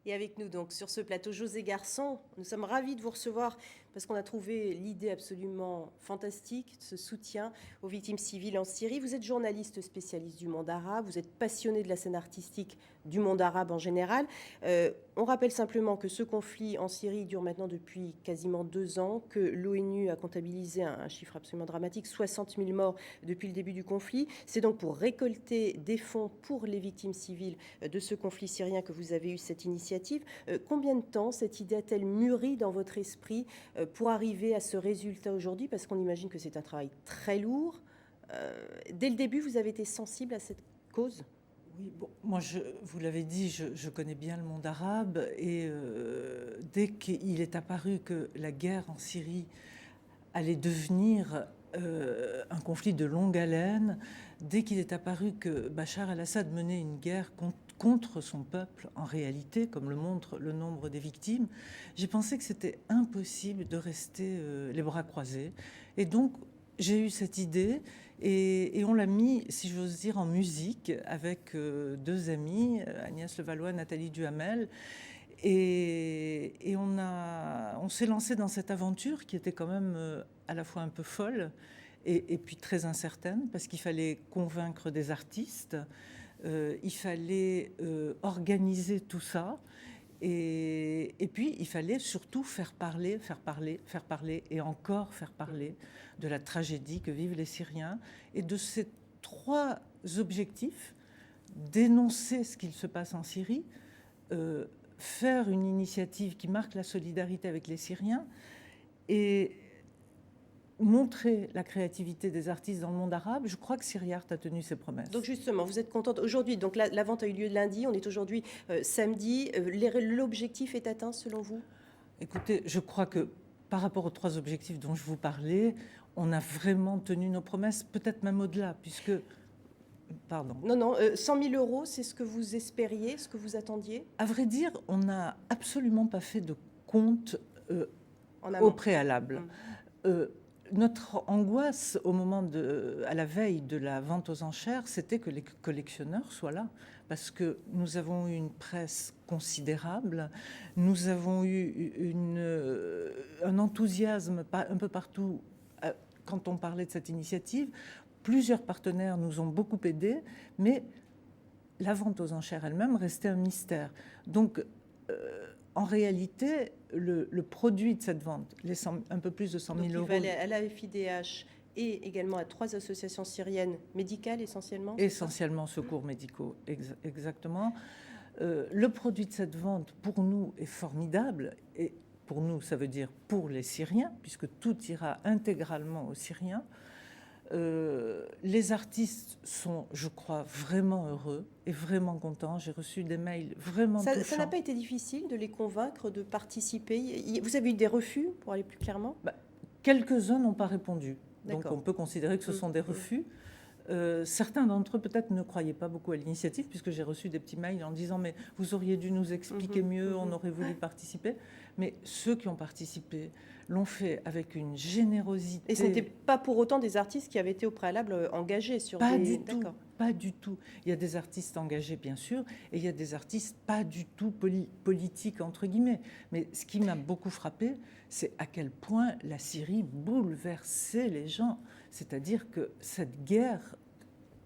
Et avec nous donc sur ce plateau, José Garçon, nous sommes ravis de vous recevoir parce qu'on a trouvé l'idée absolument fantastique, ce soutien aux victimes civiles en Syrie. Vous êtes journaliste spécialiste du monde arabe, vous êtes passionné de la scène artistique du monde arabe en général. On rappelle simplement que ce conflit en Syrie dure maintenant depuis quasiment 2 ans, que l'ONU a comptabilisé un chiffre absolument dramatique, 60 000 morts depuis le début du conflit. C'est donc pour récolter des fonds pour les victimes civiles de ce conflit syrien que vous avez eu cette initiative. Combien de temps cette idée a-t-elle mûri dans votre esprit pour arriver à ce résultat aujourd'hui? Parce qu'on imagine que c'est un travail très lourd. Dès le début, vous avez été sensible à cette cause? Oui, bon, moi, vous l'avez dit, je connais bien le monde arabe et dès qu'il est apparu que la guerre en Syrie allait devenir un conflit de longue haleine, dès qu'il est apparu que Bachar el-Assad menait une guerre contre son peuple, en réalité, comme le montre le nombre des victimes, j'ai pensé que c'était impossible de rester les bras croisés. Et donc, j'ai eu cette idée et on l'a mis, si j'ose dire, en musique avec deux amis, Agnès Levallois, Nathalie Duhamel. Et on s'est lancé dans cette aventure qui était quand même à la fois un peu folle et puis très incertaine, parce qu'il fallait convaincre des artistes, il fallait organiser tout ça, et puis il fallait surtout faire parler et encore faire parler de la tragédie que vivent les Syriens, et de ces trois objectifs: dénoncer ce qu'il se passe en Syrie, faire une initiative qui marque la solidarité avec les Syriens et montrer la créativité des artistes dans le monde arabe. Je crois que Syriart a tenu ses promesses. Donc justement, vous êtes contente aujourd'hui. Donc la vente a eu lieu lundi, on est aujourd'hui samedi. L'objectif est atteint selon vous? Écoutez, je crois que par rapport aux trois objectifs dont je vous parlais, on a vraiment tenu nos promesses, peut-être même au-delà, puisque... Pardon. Non, 100 000 euros, c'est ce que vous espériez, ce que vous attendiez? À vrai dire, on n'a absolument pas fait de compte En au amont. préalable. Notre angoisse à la veille de la vente aux enchères, c'était que les collectionneurs soient là, parce que nous avons eu une presse considérable, nous avons eu un enthousiasme un peu partout quand on parlait de cette initiative. Plusieurs partenaires nous ont beaucoup aidés, mais la vente aux enchères elle-même restait un mystère. Donc, en réalité, le produit de cette vente, un peu plus de 100 000 euros... Donc il va aller à la FIDH et également à 3 associations syriennes médicales essentiellement? Essentiellement secours médicaux, exactement. Le produit de cette vente, pour nous, est formidable. Et pour nous, ça veut dire pour les Syriens, puisque tout ira intégralement aux Syriens. Les artistes sont, je crois, vraiment heureux et vraiment contents. J'ai reçu des mails vraiment touchants. Ça n'a pas été difficile de les convaincre de participer? Vous avez eu des refus, pour aller plus clairement? Quelques-uns n'ont pas répondu. Donc on peut considérer que ce sont des refus. Certains d'entre eux peut-être ne croyaient pas beaucoup à l'initiative, puisque j'ai reçu des petits mails en disant « mais vous auriez dû nous expliquer mieux, on aurait voulu participer ». Mais ceux qui ont participé l'ont fait avec une générosité. Et ce n'était pas pour autant des artistes qui avaient été au préalable engagés sur Pas des... du tout, pas du tout. Il y a des artistes engagés, bien sûr, et il y a des artistes pas du tout politiques, entre guillemets. Mais ce qui m'a beaucoup frappé, c'est à quel point la Syrie bouleversait les gens. C'est-à-dire que cette guerre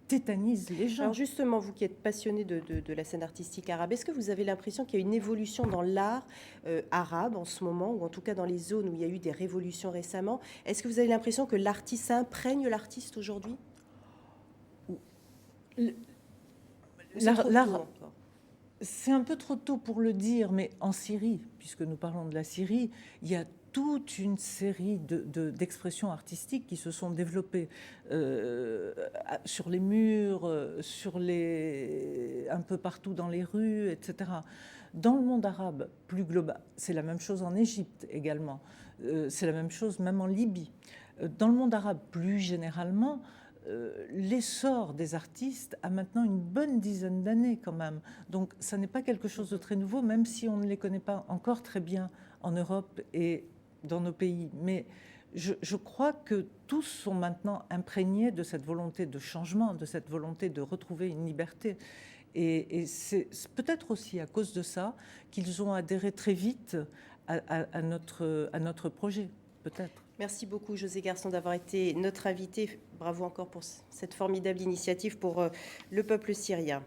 tétanise les gens. Alors justement, vous qui êtes passionné de la scène artistique arabe, est-ce que vous avez l'impression qu'il y a une évolution dans l'art arabe en ce moment, ou en tout cas dans les zones où il y a eu des révolutions récemment? Est-ce que vous avez l'impression que l'artiste imprègne l'artiste aujourd'hui? L'art, c'est un peu trop tôt pour le dire, mais en Syrie, puisque nous parlons de la Syrie, il y a toute une série d'expressions artistiques qui se sont développées sur les murs, un peu partout dans les rues, etc. Dans le monde arabe plus global, c'est la même chose en Égypte également, c'est la même chose même en Libye. Dans le monde arabe plus généralement, l'essor des artistes a maintenant une bonne dizaine d'années quand même. Donc ça n'est pas quelque chose de très nouveau, même si on ne les connaît pas encore très bien en Europe et dans nos pays. Mais je crois que tous sont maintenant imprégnés de cette volonté de changement, de cette volonté de retrouver une liberté. Et c'est peut-être aussi à cause de ça qu'ils ont adhéré très vite à notre projet, peut-être. Merci beaucoup, José Garçon, d'avoir été notre invité. Bravo encore pour cette formidable initiative pour le peuple syrien.